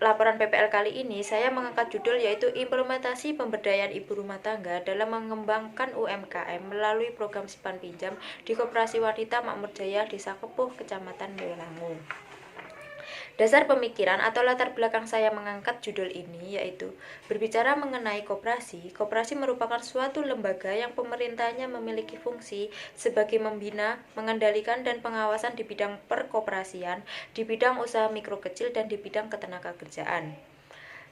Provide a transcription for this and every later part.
laporan PPL kali ini saya mengangkat judul yaitu implementasi pemberdayaan ibu rumah tangga dalam mengembangkan UMKM melalui program simpan pinjam di Koperasi Wanita Makmur Jaya Desa Kepuh, Kecamatan Boyolangu. Dasar pemikiran atau latar belakang saya mengangkat judul ini yaitu berbicara mengenai koperasi. Koperasi merupakan suatu lembaga yang pemerintahnya memiliki fungsi sebagai membina, mengendalikan, dan pengawasan di bidang perkoperasian, di bidang usaha mikro kecil, dan di bidang ketenagakerjaan.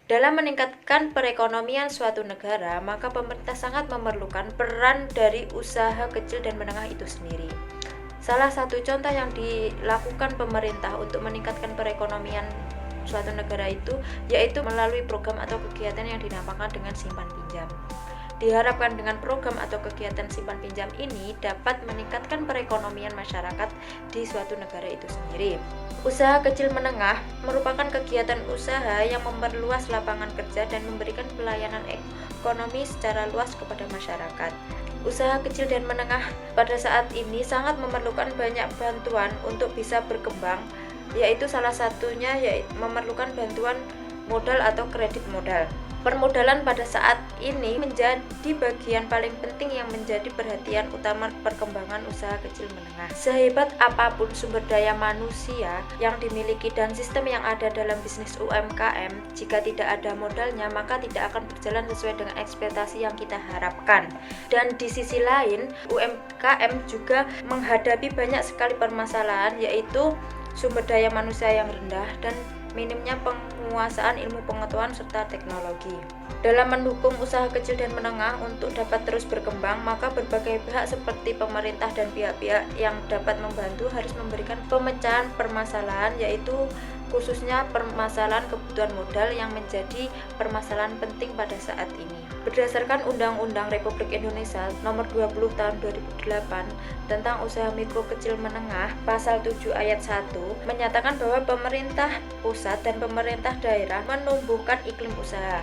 Dalam meningkatkan perekonomian suatu negara, maka pemerintah sangat memerlukan peran dari usaha kecil dan menengah itu sendiri. Salah satu contoh yang dilakukan pemerintah untuk meningkatkan perekonomian suatu negara itu yaitu melalui program atau kegiatan yang dinamakan dengan simpan pinjam. Diharapkan dengan program atau kegiatan simpan pinjam ini dapat meningkatkan perekonomian masyarakat di suatu negara itu sendiri. Usaha kecil menengah merupakan kegiatan usaha yang memperluas lapangan kerja dan memberikan pelayanan ekonomi secara luas kepada masyarakat. Usaha kecil dan menengah pada saat ini sangat memerlukan banyak bantuan untuk bisa berkembang, yaitu salah satunya yaitu memerlukan bantuan modal atau kredit modal. Permodalan pada saat ini menjadi bagian paling penting yang menjadi perhatian utama perkembangan usaha kecil menengah. Sehebat apapun sumber daya manusia yang dimiliki dan sistem yang ada dalam bisnis UMKM, jika tidak ada modalnya maka tidak akan berjalan sesuai dengan ekspektasi yang kita harapkan. Dan di sisi lain, UMKM juga menghadapi banyak sekali permasalahan, yaitu sumber daya manusia yang rendah dan minimnya penguasaan ilmu pengetahuan serta teknologi. Dalam mendukung usaha kecil dan menengah untuk dapat terus berkembang, maka berbagai pihak seperti pemerintah dan pihak-pihak yang dapat membantu harus memberikan pemecahan permasalahan, yaitu khususnya permasalahan kebutuhan modal yang menjadi permasalahan penting pada saat ini. Berdasarkan Undang-Undang Republik Indonesia Nomor 20 Tahun 2008 tentang usaha mikro kecil menengah, Pasal 7 Ayat 1 menyatakan bahwa pemerintah pusat dan pemerintah daerah menumbuhkan iklim usaha.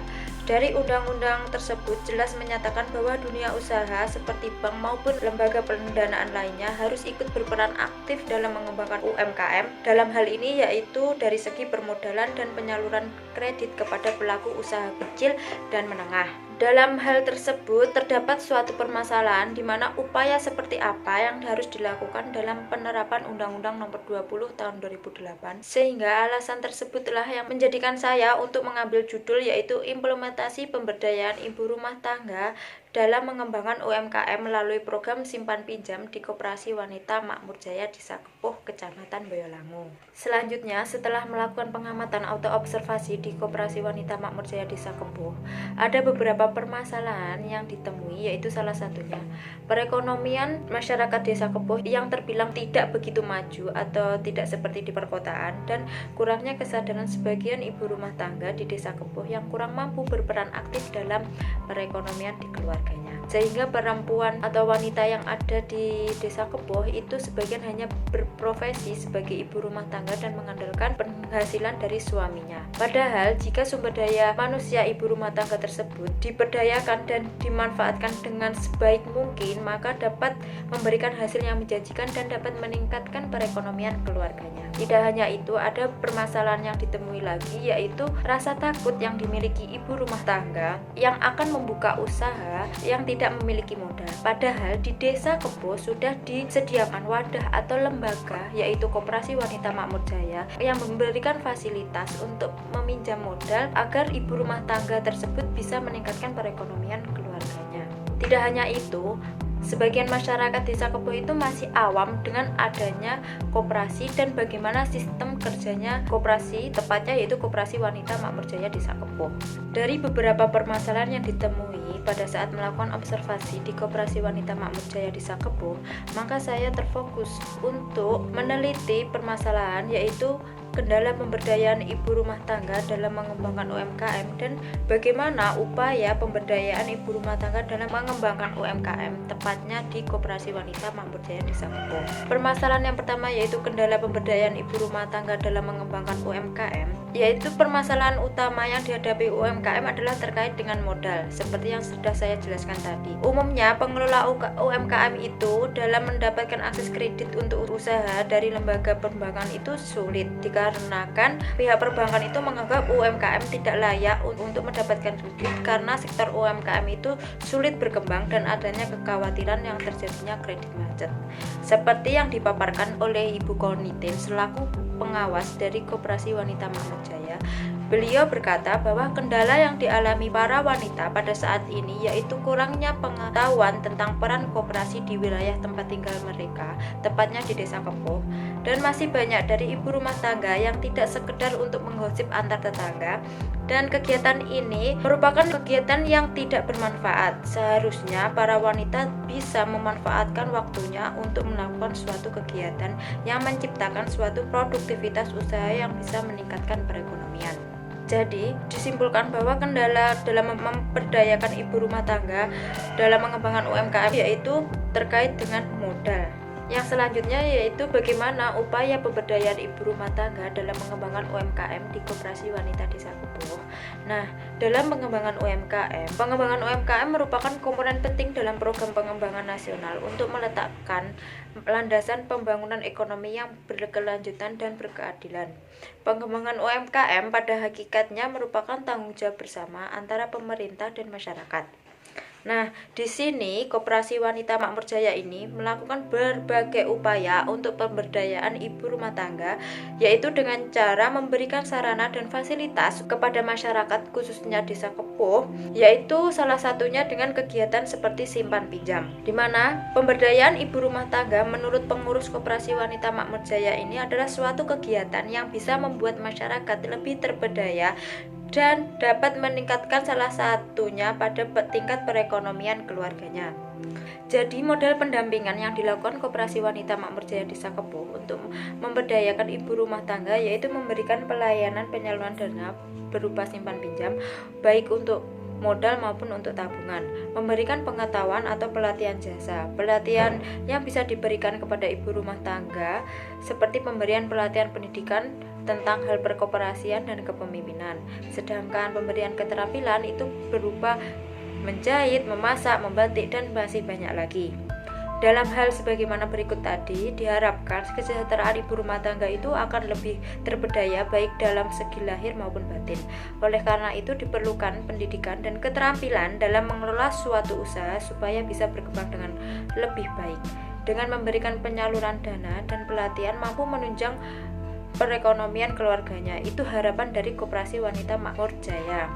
Dari undang-undang tersebut jelas menyatakan bahwa dunia usaha seperti bank maupun lembaga pendanaan lainnya harus ikut berperan aktif dalam mengembangkan UMKM. Dalam hal ini yaitu dari segi permodalan dan penyaluran kredit kepada pelaku usaha kecil dan menengah. Dalam hal tersebut terdapat suatu permasalahan di mana upaya seperti apa yang harus dilakukan dalam penerapan Undang-Undang Nomor 20 Tahun 2008, sehingga alasan tersebutlah yang menjadikan saya untuk mengambil judul yaitu implementasi pemberdayaan ibu rumah tangga dalam mengembangkan UMKM melalui program simpan pinjam di Koperasi Wanita Makmur Jaya Desa Kepuh, Kecamatan Boyolangu. Selanjutnya, setelah melakukan pengamatan atau observasi di Koperasi Wanita Makmur Jaya Desa Kepuh, ada beberapa permasalahan yang ditemui, yaitu salah satunya perekonomian masyarakat Desa Kepuh yang terbilang tidak begitu maju atau tidak seperti di perkotaan, dan kurangnya kesadaran sebagian ibu rumah tangga di Desa Kepuh yang kurang mampu berperan aktif dalam perekonomian di keluarganya. Sehingga perempuan atau wanita yang ada di Desa Kepuh itu sebagian hanya berprofesi sebagai ibu rumah tangga dan mengandalkan penghasilan dari suaminya. Padahal jika sumber daya manusia ibu rumah tangga tersebut diberdayakan dan dimanfaatkan dengan sebaik mungkin, maka dapat memberikan hasil yang menjanjikan dan dapat meningkatkan perekonomian keluarganya. Tidak hanya itu, ada permasalahan yang ditemui lagi, yaitu rasa takut yang dimiliki ibu rumah tangga yang akan membuka usaha yang tidak memiliki modal. Padahal di Desa Kepuh sudah disediakan wadah atau lembaga, yaitu Koperasi Wanita Makmur Jaya, yang memberikan fasilitas untuk meminjam modal agar ibu rumah tangga tersebut bisa meningkatkan perekonomian keluarganya. Tidak hanya itu, sebagian masyarakat Desa Kepuh itu masih awam dengan adanya koperasi dan bagaimana sistem kerjanya koperasi, tepatnya yaitu Koperasi Wanita Makmur Jaya Desa Kepuh. Dari beberapa permasalahan yang ditemui pada saat melakukan observasi di Koperasi Wanita Makmur Jaya Desa Kepuh, maka saya terfokus untuk meneliti permasalahan yaitu kendala pemberdayaan ibu rumah tangga dalam mengembangkan UMKM dan bagaimana upaya pemberdayaan ibu rumah tangga dalam mengembangkan UMKM, tepatnya di Koperasi Wanita Makmur Jaya Desa Kepuh. Permasalahan yang pertama yaitu kendala pemberdayaan ibu rumah tangga dalam mengembangkan UMKM, yaitu permasalahan utama yang dihadapi UMKM adalah terkait dengan modal. Seperti yang yang sudah saya jelaskan tadi. Umumnya pengelola UMKM itu dalam mendapatkan akses kredit untuk usaha dari lembaga perbankan itu sulit, dikarenakan pihak perbankan itu menganggap UMKM tidak layak untuk mendapatkan kredit karena sektor UMKM itu sulit berkembang dan adanya kekhawatiran yang terjadinya kredit macet. Seperti yang dipaparkan oleh Ibu Konitin selaku pengawas dari Koperasi Wanita Makmur Jaya. Beliau berkata bahwa kendala yang dialami para wanita pada saat ini yaitu kurangnya pengetahuan tentang peran koperasi di wilayah tempat tinggal mereka, tepatnya di Desa Kepuh, dan masih banyak dari ibu rumah tangga yang tidak sekedar untuk menggosip antar tetangga, dan kegiatan ini merupakan kegiatan yang tidak bermanfaat. Seharusnya para wanita bisa memanfaatkan waktunya untuk melakukan suatu kegiatan yang menciptakan suatu produktivitas usaha yang bisa meningkatkan perekonomian. Jadi, disimpulkan bahwa kendala dalam memperdayakan ibu rumah tangga dalam mengembangkan UMKM yaitu terkait dengan modal. Yang selanjutnya yaitu bagaimana upaya pemberdayaan ibu rumah tangga dalam mengembangkan UMKM di Koperasi Wanita Desa Kepuh. Nah, dalam pengembangan UMKM merupakan komponen penting dalam program pengembangan nasional untuk meletakkan landasan pembangunan ekonomi yang berkelanjutan dan berkeadilan. Pengembangan UMKM pada hakikatnya merupakan tanggung jawab bersama antara pemerintah dan masyarakat. Nah, di sini Koperasi Wanita Makmur Jaya ini melakukan berbagai upaya untuk pemberdayaan ibu rumah tangga, yaitu dengan cara memberikan sarana dan fasilitas kepada masyarakat khususnya Desa Kepuh, yaitu salah satunya dengan kegiatan seperti simpan pinjam, di mana pemberdayaan ibu rumah tangga menurut pengurus Koperasi Wanita Makmur Jaya ini adalah suatu kegiatan yang bisa membuat masyarakat lebih terberdaya dan dapat meningkatkan salah satunya pada tingkat perekonomian keluarganya. Jadi modal pendampingan yang dilakukan Koperasi Wanita Makmur Jaya Desa Kepuh untuk memberdayakan ibu rumah tangga yaitu memberikan pelayanan penyaluran dana berupa simpan pinjam baik untuk modal maupun untuk tabungan, memberikan pengetahuan atau pelatihan jasa. Pelatihan yang bisa diberikan kepada ibu rumah tangga seperti pemberian pelatihan pendidikan tentang hal perkoperasian dan kepemimpinan. Sedangkan pemberian keterampilan itu berupa menjahit, memasak, membatik, dan masih banyak lagi. Dalam hal sebagaimana berikut tadi, diharapkan kesejahteraan ibu rumah tangga itu akan lebih terberdaya baik dalam segi lahir maupun batin. Oleh karena itu diperlukan pendidikan dan keterampilan dalam mengelola suatu usaha supaya bisa berkembang dengan lebih baik. Dengan memberikan penyaluran dana dan pelatihan mampu menunjang perekonomian keluarganya. Itu harapan dari Koperasi Wanita Makmur Jaya.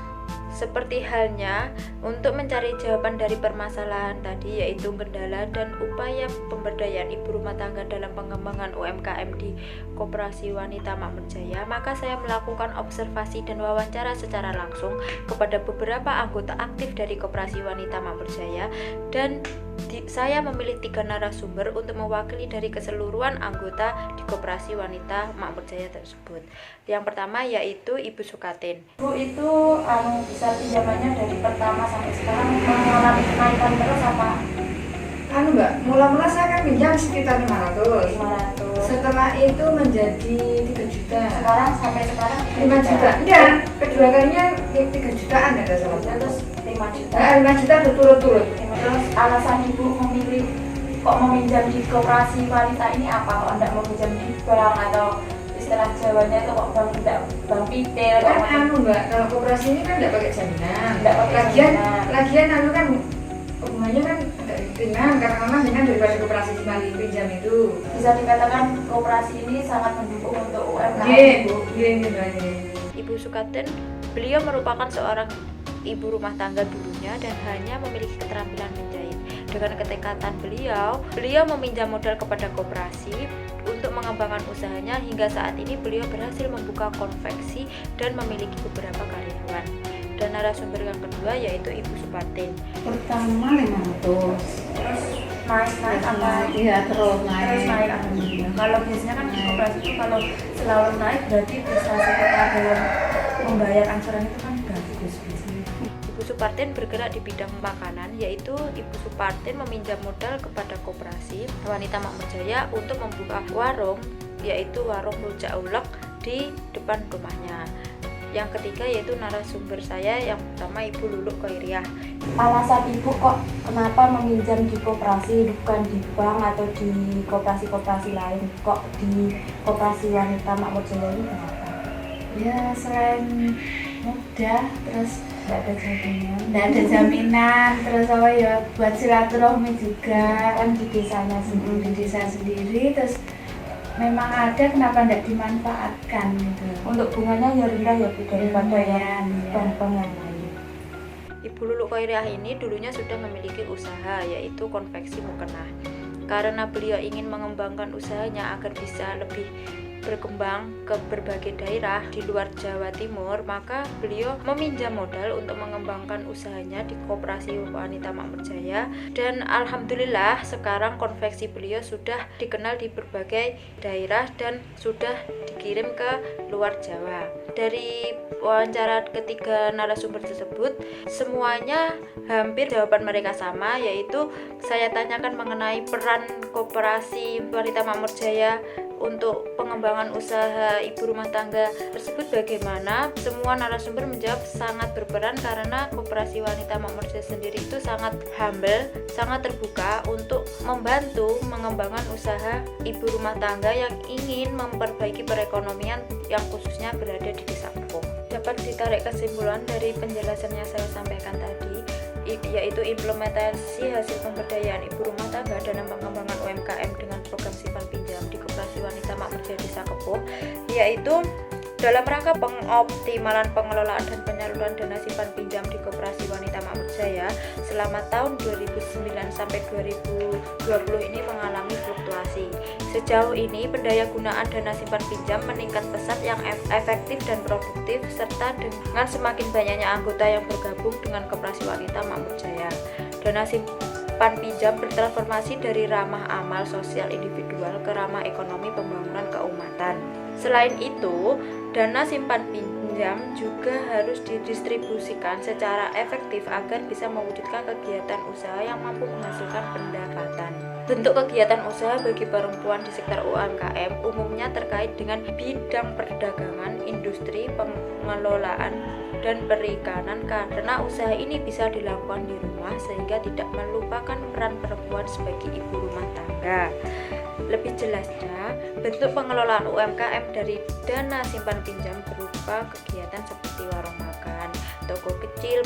Seperti halnya untuk mencari jawaban dari permasalahan tadi yaitu kendala dan upaya pemberdayaan ibu rumah tangga dalam pengembangan UMKM di Koperasi Wanita Makmur Jaya, maka saya melakukan observasi dan wawancara secara langsung kepada beberapa anggota aktif dari Koperasi Wanita Makmur Jaya dan saya memilih 3 narasumber untuk mewakili dari keseluruhan anggota di Koperasi Wanita Makmur Jaya tersebut. Yang pertama yaitu Ibu Sukatin. Bu itu bisa pinjamannya dari pertama sampai sekarang mengalami kenaikan terus apa? Mbak, mula-mula saya kan pinjam sekitar 500. Setelah itu menjadi 3 juta. Sekarang sampai sekarang 5 juta. Enggak, kedua kalinya 3 jutaan ada salah. Terus 5 juta. 5 juta berturut-turut. Terus alasan Ibu memilih kok meminjam di Koperasi Wanita ini apa? Kok enggak meminjam di bank atau istilah Jawanya itu kok bank pitil? Kan Mbak, kalau koperasi ini kan enggak pakai jaminan. Enggak pakai jaminan. Lagian kan hubungannya kan agak ringan karena memang dengan daripada koperasi simpan pinjam itu. Bisa dikatakan koperasi ini sangat mendukung untuk UMKM. Iya. Ibu Sukatin, beliau merupakan seorang ibu rumah tangga dulunya dan hanya memiliki keterampilan menjahit. Dengan ketekatan beliau meminjam modal kepada koperasi untuk mengembangkan usahanya hingga saat ini beliau berhasil membuka konveksi dan memiliki beberapa karyawan. Dan narasumber yang kedua yaitu Ibu Supatin. Pertama 500. Terus naik apa? Iya, terus naik. Alhamdulillah. Kalau biasanya kan koperasi itu kalau selalu naik berarti prestasi kita dalam membayar angsuran itu kan bagus biasanya. Ibu Supartin bergerak di bidang makanan, yaitu Ibu Supartin meminjam modal kepada Koperasi Wanita Makmur Jaya untuk membuka warung, yaitu warung rujak ulek di depan rumahnya. Yang ketiga yaitu narasumber saya yang pertama Ibu Luluk Khoiriah. Alasan Ibu kok kenapa meminjam di koperasi bukan di bank atau di koperasi-koperasi lain, kok di Koperasi Wanita Makmur Jaya ini kenapa? Ya selain mudah, terus Tidak ada jaminan nggak ada jaminan, terus apa ya buat silaturahmi juga kan di desanya di sendiri. desa sendiri, terus memang ada, kenapa nggak dimanfaatkan gitu. Untuk bunganya ya rendah ya Bu daripada Lumayan, yang ya. bank-bank yang lain. Ibu Luluk Khoiriah ini dulunya sudah memiliki usaha yaitu konveksi mukena. Karena beliau ingin mengembangkan usahanya agar bisa lebih berkembang ke berbagai daerah di luar Jawa Timur, maka beliau meminjam modal untuk mengembangkan usahanya di Koperasi Wanita Makmur Jaya, dan alhamdulillah sekarang konveksi beliau sudah dikenal di berbagai daerah dan sudah dikirim ke luar Jawa. Dari wawancara ketiga narasumber tersebut, semuanya hampir jawaban mereka sama, yaitu saya tanyakan mengenai peran Koperasi Wanita Makmur Jaya untuk pengembangan usaha ibu rumah tangga tersebut bagaimana. Semua narasumber menjawab sangat berperan karena Koperasi Wanita Makmur Jaya sendiri itu sangat humble, sangat terbuka untuk membantu mengembangkan usaha ibu rumah tangga yang ingin memperbaiki perekonomian yang khususnya berada di Desa Kepuh. Dapat ditarik kesimpulan dari penjelasan yang saya sampaikan tadi, yaitu implementasi hasil pemberdayaan ibu rumah tangga dalam pengembangan UMKM dengan program simpan pinjam di Koperasi Wanita Makmur Jaya Desa Kepuh, yaitu dalam rangka pengoptimalan pengelolaan dan penyaluran dana simpan pinjam di Koperasi Wanita Makmur Jaya selama tahun 2009 sampai 2020 ini mengalami fluktuasi. Sejauh ini pendaya gunaan dana simpan pinjam meningkat pesat yang efektif dan produktif, serta dengan semakin banyaknya anggota yang bergabung dengan Koperasi Wanita Makmur Jaya. Dana simpan pinjam bertransformasi dari ramah amal sosial individual ke ramah ekonomi pembangunan keumatan. Selain itu, dana simpan pinjam juga harus didistribusikan secara efektif agar bisa mewujudkan kegiatan usaha yang mampu menghasilkan pendapatan. Bentuk kegiatan usaha bagi perempuan di sektor UMKM umumnya terkait dengan bidang perdagangan, industri, pengelolaan, dan perikanan, karena usaha ini bisa dilakukan di rumah sehingga tidak melupakan peran perempuan sebagai ibu rumah tangga. Lebih jelasnya, bentuk pengelolaan UMKM dari dana simpan pinjam berupa kegiatan seperti warung makan, toko kecil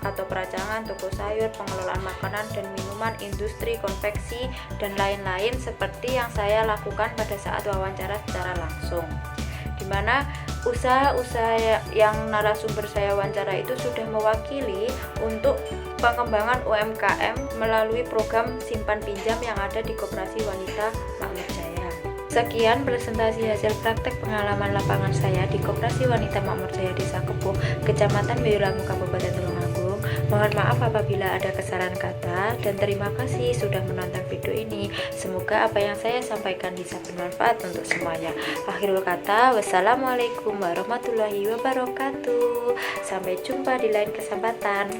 atau peracangan, toko sayur, pengelolaan makanan dan minuman, industri, konveksi, dan lain-lain seperti yang saya lakukan pada saat wawancara secara langsung, di mana usaha-usaha yang narasumber saya wawancara itu sudah mewakili untuk pengembangan UMKM melalui program simpan pinjam yang ada di Koperasi Wanita Makmur Jaya. Sekian presentasi hasil praktek pengalaman lapangan saya di Koperasi Wanita Makmur Jaya Desa Kepuh, Kecamatan Boyolangu, Kabupaten Tulungagung. Mohon maaf apabila ada kesalahan kata, dan terima kasih sudah menonton video ini. Semoga apa yang saya sampaikan bisa bermanfaat untuk semuanya. Akhirul kata, wassalamualaikum warahmatullahi wabarakatuh. Sampai jumpa di lain kesempatan.